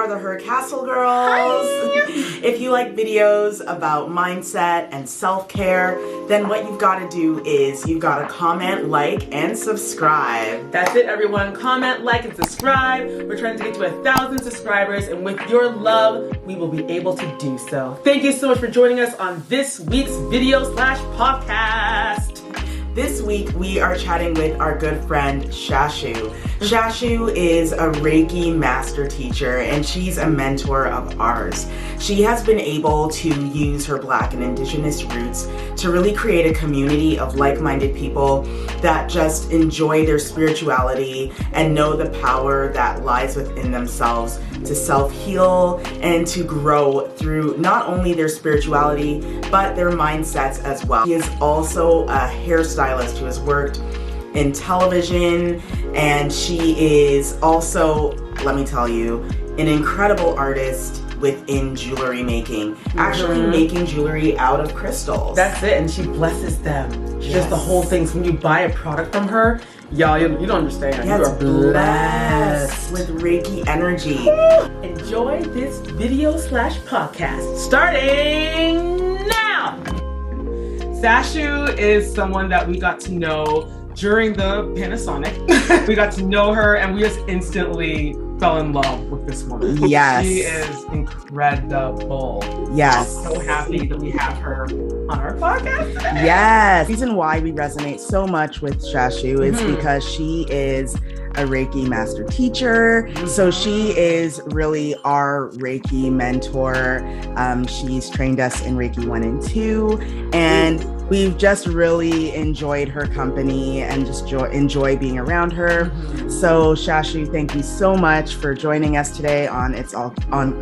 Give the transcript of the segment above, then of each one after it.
are the Her Castle Girls. If you like videos about mindset and self-care, then what you've got to do is you've got to comment, like, and subscribe. That's it, everyone. Comment, like, and subscribe. We're trying to get to 1,000 subscribers, and with your love, we will be able to do so. Thank you so much for joining us on this week's video/podcast. This week, we are chatting with our good friend, Shashu. Shashu is a Reiki Master teacher, and she's a mentor of ours. She has been able to use her Black and Indigenous roots to really create a community of like-minded people that just enjoy their spirituality and know the power that lies within themselves to self-heal and to grow through not only their spirituality, but their mindsets as well. He is also a hairstylist who has worked in television, and she is also, let me tell you, an incredible artist within jewelry making, actually making jewelry out of crystals. That's it, and she blesses them. She does the whole thing. So when you buy a product from her, y'all, you don't understand. You are blessed with Reiki energy. Enjoy this video/podcast starting now. Sashu is someone that we got to know during the Panasonic. We got to know her and we just instantly fell in love with this woman. Yes. She is incredible. Yes. I'm so happy that we have her on our podcast today. Yes. The reason why we resonate so much with Shashu is because she is a Reiki Master teacher. So she is really our Reiki mentor. She's trained us in Reiki 1 and 2. And we've just really enjoyed her company and just enjoy being around her. So Shashu, thank you so much for joining us today on It's All on.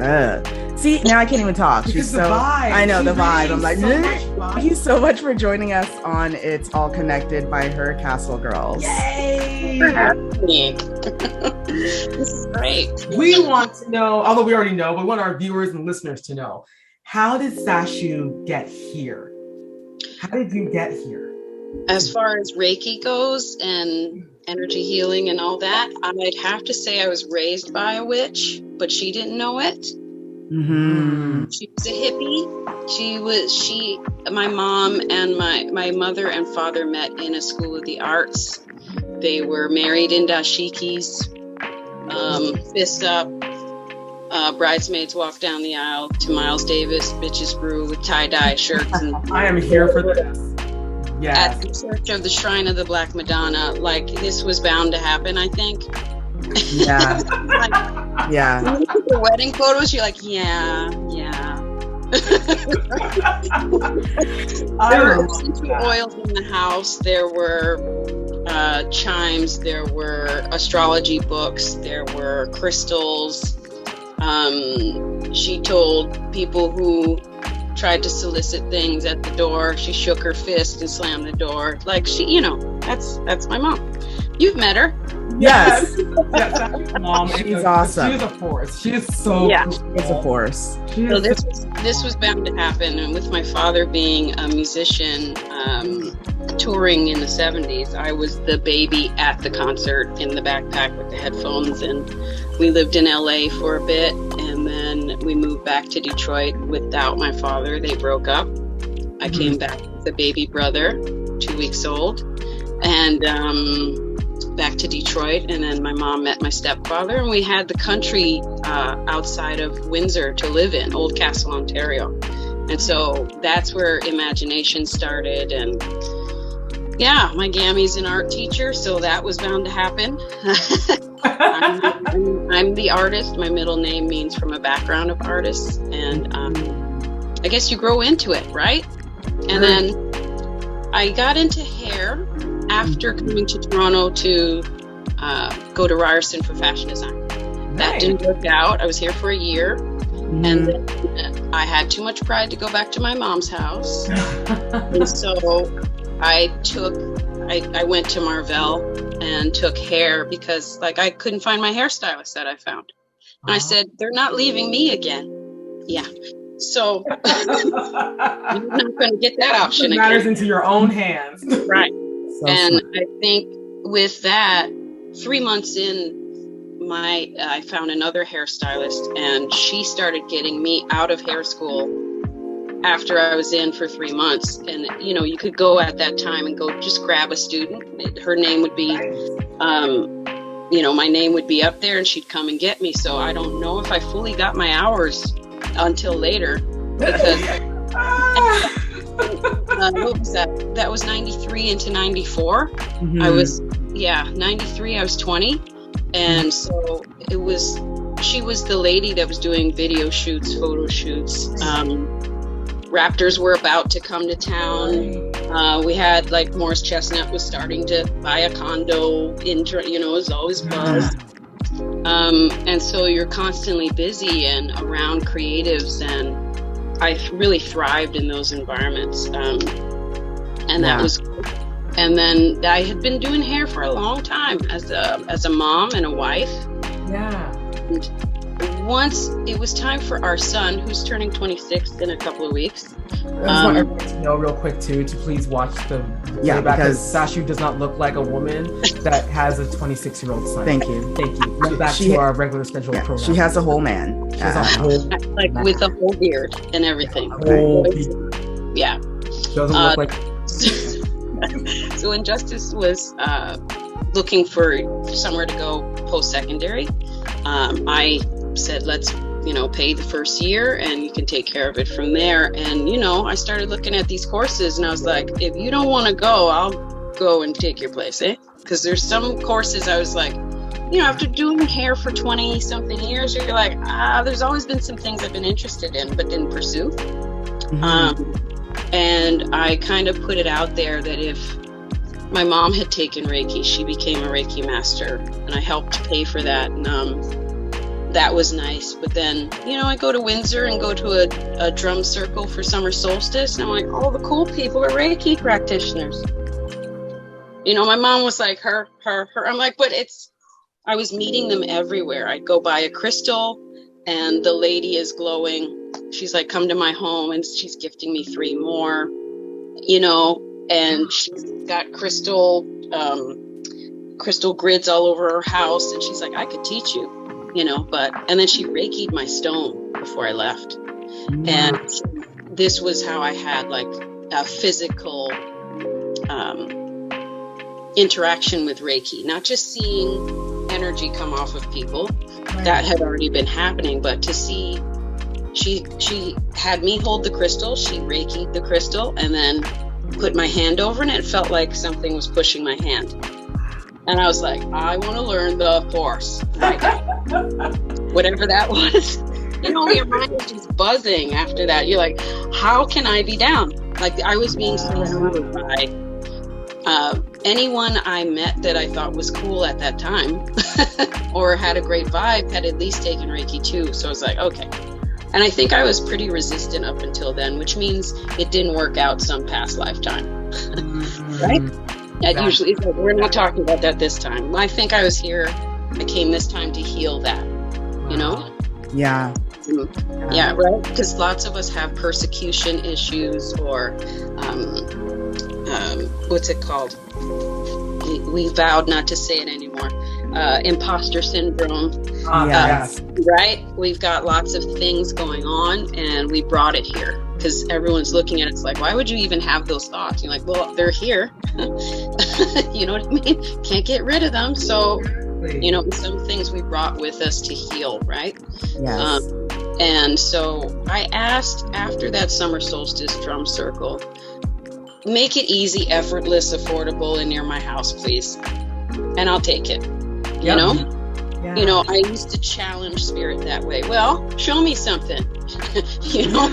See, now I can't even talk. She's so, I know the vibe. I'm like, thank you so much for joining us on It's All Connected by Her Castle Girls. Yay! For having me. This is great. We want to know, although we already know, but we want our viewers and listeners to know, how did Sashu get here? How did you get here? As far as Reiki goes and energy healing and all that, I'd have to say I was raised by a witch, but she didn't know it. She was a hippie. My mom and my mother and father met in a school of the arts. They were married in dashikis, fist up. Bridesmaids walk down the aisle to Miles Davis, Bitches Brew with tie-dye shirts. And I am here for this. Yes. At the Church of the Shrine of the Black Madonna, like this was bound to happen, I think. Yeah. Yeah. When you look at the wedding photos, you're like, yeah. There were essential oils in the house. There were chimes. There were astrology books. There were crystals. She told people who tried to solicit things at the door, she shook her fist and slammed the door. Like that's my mom. You've met her. Yes. That's mom. She's awesome. She's a force. She is so. Yeah. She's a force. So this was bound to happen, and with my father being a musician, touring in the 70s, I was the baby at the concert in the backpack with the headphones, and we lived in LA for a bit, and then we moved back to Detroit without my father. They broke up. I came back with a baby brother, 2 weeks old, and back to Detroit, and then my mom met my stepfather, and we had the country outside of Windsor to live in, Old Castle, Ontario. And so that's where imagination started. And yeah, my Gammy's an art teacher, so that was bound to happen. I'm the artist. My middle name means from a background of artists, and I guess you grow into it, right? And then I got into hair after coming to Toronto to go to Ryerson for fashion design. That didn't work out. I was here for a year, and then I had too much pride to go back to my mom's house. And so I went to Marvell and took hair because I couldn't find my hairstylist that I found. And I said, they're not leaving me again. Yeah. So you're not going to get that option again. Matters into your own hands. Right. So and smart. I think with that, 3 months in, I found another hairstylist, and she started getting me out of hair school after I was in for 3 months. And, you know, you could go at that time and go just grab a student. Her name would be, you know, my name would be up there, and she'd come and get me. So I don't know if I fully got my hours until later, because what was that? That was 93 into 94. Mm-hmm. 93, I was 20. And so she was the lady that was doing video shoots, photo shoots. Raptors were about to come to town. We had, like, Morris Chestnut was starting to buy a condo in, you know, it was always buzz. And so you're constantly busy and around creatives, and I really thrived in those environments. And that was cool. And then I had been doing hair for a long time as a mom and a wife. Yeah. And once it was time for our son, who's turning 26 in a couple of weeks. I just want everyone to know real quick too, to please watch the because Sashu does not look like a woman that has a 26-year-old son. Thank you. Now back to our regular scheduled program. She has a whole man. She has a whole like man. With a whole beard and everything. Yeah. Doesn't look like. So when Justice was looking for somewhere to go post-secondary, I said, let's, you know, pay the first year and you can take care of it from there. And, you know, I started looking at these courses and I was like, if you don't want to go, I'll go and take your place, eh? Because there's some courses I was like, you know, after doing hair for 20 something years, you're like, there's always been some things I've been interested in but didn't pursue. Mm-hmm. And I kind of put it out there that if my mom had taken Reiki, she became a Reiki Master, and I helped pay for that. And that was nice. But then, you know, I go to Windsor and go to a drum circle for summer solstice, and I'm like, all the cool people are Reiki practitioners. You know, my mom was like, her. I'm like, but I was meeting them everywhere. I'd go buy a crystal, and the lady is glowing. She's like, come to my home, and she's gifting me 3 more, you know, and she's got crystal grids all over her house, and she's like, I could teach you, you know, and then she Reiki'd my stone before I left. Mm-hmm. And this was how I had like a physical interaction with Reiki, not just seeing energy come off of people. Right. That had already been happening, but to see, she had me hold the crystal, she Reiki'd the crystal, and then put my hand over, and it felt like something was pushing my hand. And I was like, I want to learn the force. Right? Whatever that was. You know, your mind is just buzzing after that. You're like, how can I be down? Like, I was being surrounded by anyone I met that I thought was cool at that time or had a great vibe had at least taken Reiki too. So I was like, okay. And I think I was pretty resistant up until then, which means it didn't work out some past lifetime. Right? That usually, we're not talking about that this time. I think I came this time to heal that, you know? Yeah. Yeah, right? Because lots of us have persecution issues or, what's it called? We vowed not to say it anymore. Imposter syndrome. Yes. Right? We've got lots of things going on, and we brought it here because everyone's looking at it. It's like, why would you even have those thoughts? You're like, well, they're here. You know what I mean? Can't get rid of them. So, you know, some things we brought with us to heal, right? Yes. And so I asked after that summer solstice drum circle, make it easy, effortless, affordable, and near my house, please. And I'll take it. You know? Yeah. You know, I used to challenge spirit that way. Well, show me something. You know?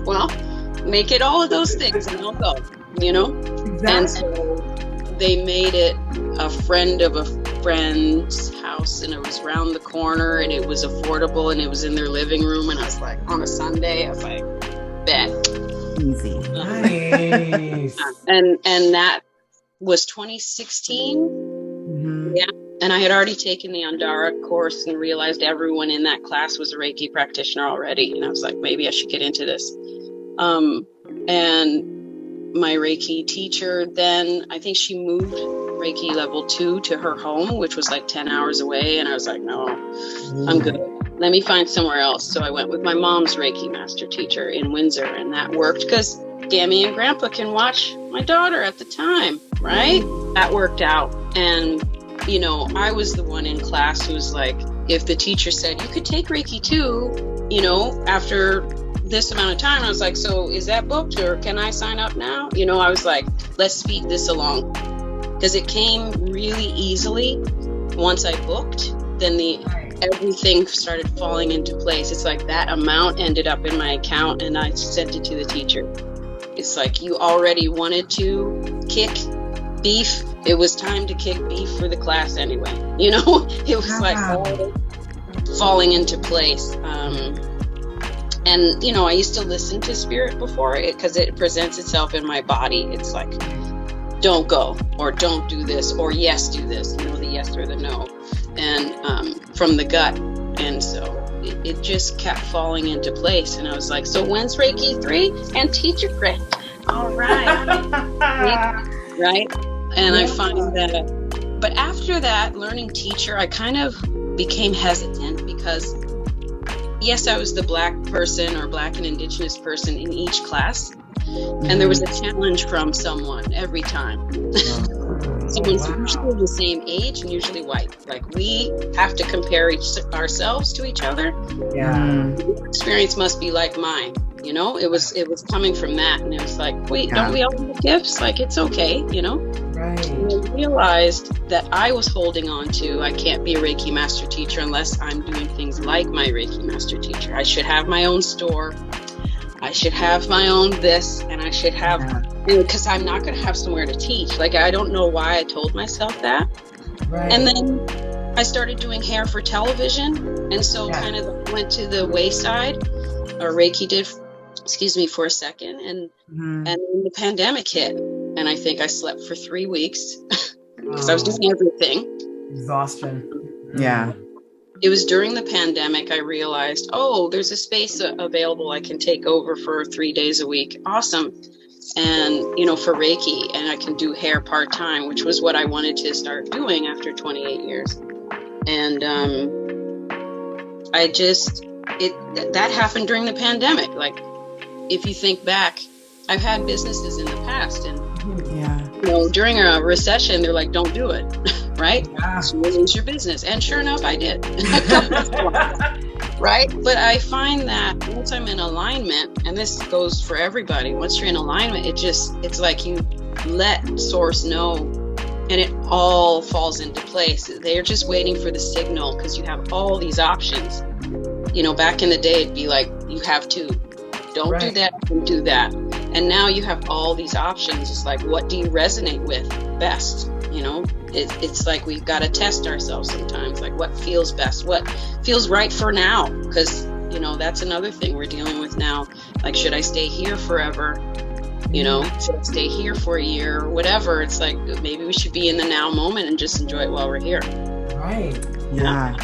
Well, make it all of those things and I'll go. You know? Exactly. And so they made it a friend of a friend's house, and it was around the corner, and it was affordable, and it was in their living room, and I was like, on a Sunday, I was like, bet. Easy. Nice. And that was 2016. Mm-hmm. Yeah. And I had already taken the Andara course and realized everyone in that class was a Reiki practitioner already. And I was like, maybe I should get into this. And my Reiki teacher then, I think she moved Reiki level 2 to her home, which was like 10 hours away. And I was like, no, I'm good. Let me find somewhere else. So I went with my mom's Reiki Master teacher in Windsor, and that worked because Gammy and Grandpa can watch my daughter at the time, right? That worked out. And, you know, I was the one in class who was like, if the teacher said, you could take Reiki too, you know, after this amount of time, I was like, so is that booked or can I sign up now? You know, I was like, let's speed this along, because it came really easily. Once I booked, then everything started falling into place. It's like that amount ended up in my account and I sent it to the teacher. It's like, you already wanted to kick beef. It was time to kick beef for the class anyway. You know, it was like all falling into place. And, you know, I used to listen to spirit before it because it presents itself in my body. It's like, don't go, or don't do this, or yes, do this, you know, the yes or the no, and from the gut. And so it just kept falling into place. And I was like, so when's Reiki 3 and teacher grade? All right. Right. And I find that, but after that, learning teacher, I kind of became hesitant because yes, I was the Black person or Black and Indigenous person in each class. And there was a challenge from someone every time. Someone's usually the same age and usually white. Like, we have to compare ourselves to each other. Yeah. Your experience must be like mine. You know, it was coming from that. And it was like, wait, don't we all have gifts? Like, it's okay, you know? Right. And I realized that I was holding on to, I can't be a Reiki Master teacher unless I'm doing things like my Reiki Master teacher. I should have my own store. I should have my own this, and I should have, because I'm not going to have somewhere to teach. Like, I don't know why I told myself that. Right. And then I started doing hair for television. And so kind of went to the wayside, or Reiki did, for a second. And then the pandemic hit. And I think I slept for 3 weeks because I was doing everything. Exhaustion. Yeah. It was during the pandemic I realized, oh, there's a space available I can take over for 3 days a week. Awesome. And, you know, for Reiki, and I can do hair part-time, which was what I wanted to start doing after 28 years. And that happened during the pandemic. Like, if you think back, I've had businesses in the past, and you know, during a recession, they're like, don't do it, right? Yeah. So you lose your business. And sure enough, I did. Right? But I find that once I'm in alignment, and this goes for everybody, once you're in alignment, it's like you let source know, and it all falls into place. They're just waiting for the signal because you have all these options. You know, back in the day, it'd be like, you have to. Don't do that and do that. And now you have all these options. It's like, what do you resonate with best? You know, it's like we've got to test ourselves sometimes. Like, what feels best? What feels right for now? Because, you know, that's another thing we're dealing with now. Like, should I stay here forever? You know, should I stay here for a year or whatever? It's like, maybe we should be in the now moment and just enjoy it while we're here. Right. Yeah.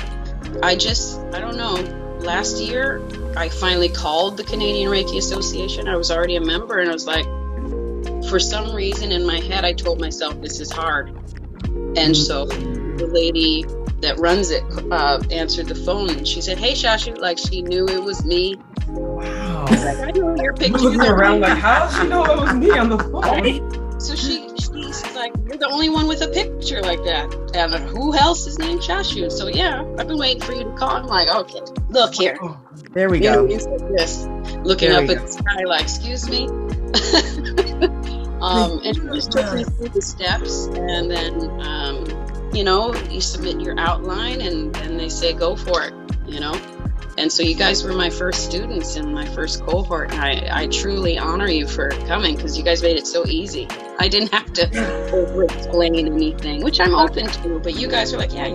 I don't know. Last year, I finally called the Canadian Reiki Association. I was already a member, and I was like, for some reason in my head, I told myself this is hard. And so the lady that runs it answered the phone, and she said, hey, Shashu, like, she knew it was me. Wow. Like, I know your picture. Looking around like, how does she know it was me on the phone? So she's like, you're the only one with a picture like that. And who else is named Shashu? So yeah, I've been waiting for you to call. I'm like, okay, look here. There we go. It's like this, looking up at the sky like, excuse me. And she just took me through the steps, and then, you know, you submit your outline, and they say, go for it, you know. And so you guys were my first students in my first cohort, and I truly honor you for coming, because you guys made it so easy. I didn't have to over-explain anything, which I'm open to, but you guys were like, yeah.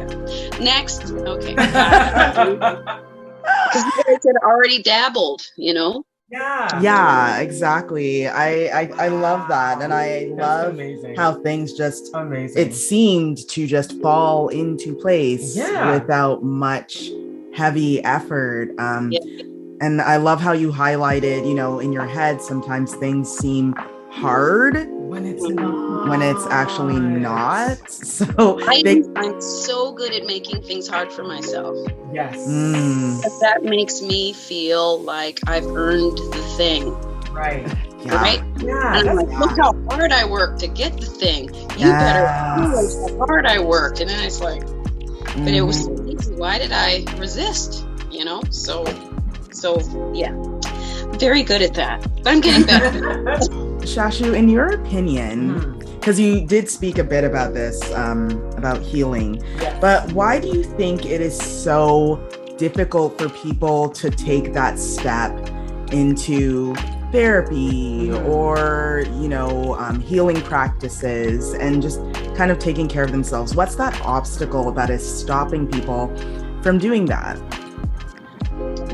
Next. Okay. Because you guys had already dabbled, you know? Yeah, exactly. I love that. And I love how things just, it seemed to just fall into place without much heavy effort. And I love how you highlighted, you know, in your head, sometimes things seem hard, when it's not. When it's actually not. So I'm so good at making things hard for myself. Yes. But that makes me feel like I've earned the thing. Right. Yeah. Right? Yeah. And I'm like, look how hard I worked to get the thing. You better realize how hard I worked. And then it's like, but it was so easy. Why did I resist? You know? So yeah. Very good at that. But I'm getting better. Shashu, in your opinion, because you did speak a bit about this, about healing, but why do you think it is so difficult for people to take that step into therapy or, healing practices and just kind of taking care of themselves? What's that obstacle that is stopping people from doing that?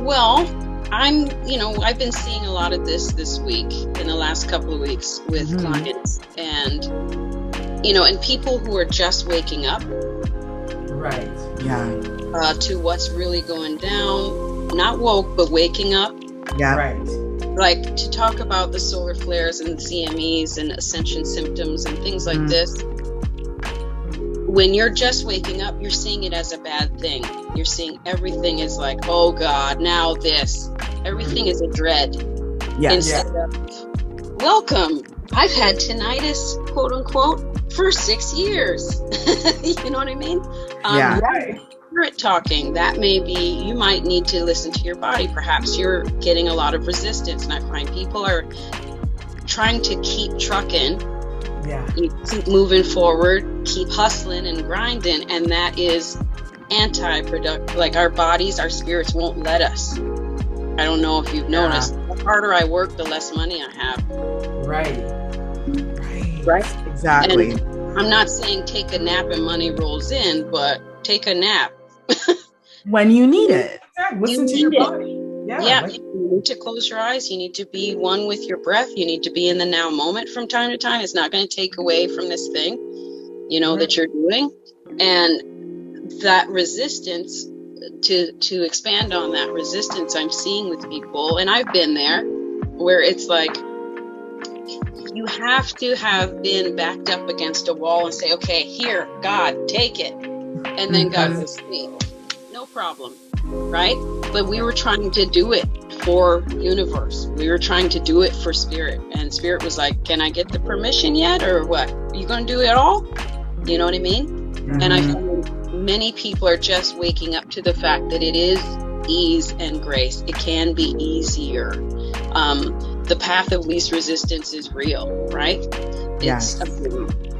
Well, I've been seeing a lot of this week, in the last couple of weeks with clients and people who are just waking up. Right. Yeah. To what's really going down, not woke, but waking up. Yeah. Right. Like to talk about the solar flares and CMEs and ascension symptoms and things like this. When you're just waking up, you're seeing it as a bad thing. You're seeing everything is like, oh God, now this. Everything is a dread. Instead of, welcome. I've had tinnitus, quote unquote, for 6 years. You know what I mean? Spirit talking, that may be, you might need to listen to your body. Perhaps you're getting a lot of resistance. And I find people are trying to keep trucking. Yeah. You keep moving forward, keep hustling and grinding, and that is anti-productive. Like our bodies, our spirits won't let us. I don't know if you've noticed. The harder I work, the less money I have. Right. Exactly. And I'm not saying take a nap and money rolls in, but take a nap. When you need it. Listen to your body. Yeah, you need to close your eyes. You need to be one with your breath. You need to be in the now moment from time to time. It's not going to take away from this thing, that you're doing. And that resistance, to expand on that resistance I'm seeing with people, and I've been there, where it's like, you have to have been backed up against a wall and say, okay, here, God, take it. And then God will speak. No problem. Right? But we were trying to do it for universe. We were trying to do it for spirit. And spirit was like, can I get the permission yet? Or what? Are you going to do it all? You know what I mean? And I find many people are just waking up to the fact that it is ease and grace. It can be easier. The path of least resistance is real, right?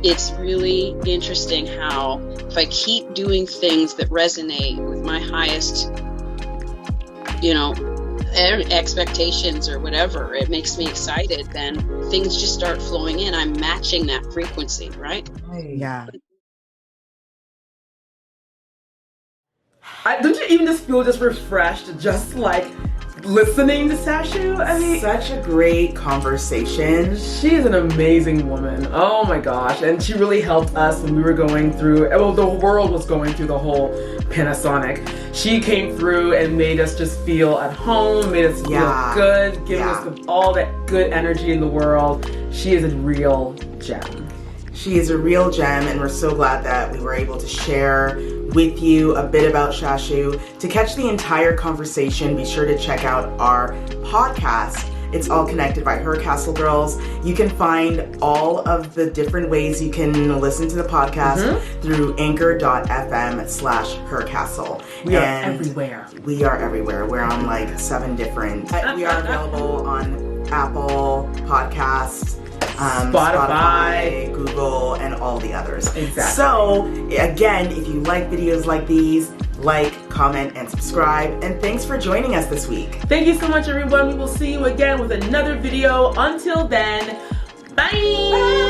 It's really interesting how if I keep doing things that resonate with my highest, expectations or whatever, it makes me excited, then things just start flowing in. I'm matching that frequency, right? Yeah. Don't you even just feel just refreshed, just like listening to Shashu? I mean, such a great conversation. She is an amazing woman. Oh my gosh. And she really helped us when we were going through, the world was going through the whole Panasonic. She came through and made us just feel at home, made us feel good, giving us all that good energy in the world. She is a real gem. She is a real gem, and we're so glad that we were able to share with you a bit about Shashu. To catch the entire conversation, be sure to check out our podcast. It's all connected by Her Castle Girls. You can find all of the different ways you can listen to the podcast through anchor.fm/hercastle. We are everywhere. We are everywhere. We're on like 7 different. We are available on Apple Podcasts, Spotify, Google, and all the others. Exactly. So, again, if you like videos like these, like, comment, and subscribe. And thanks for joining us this week. Thank you so much, everyone. We will see you again with another video. Until then, bye!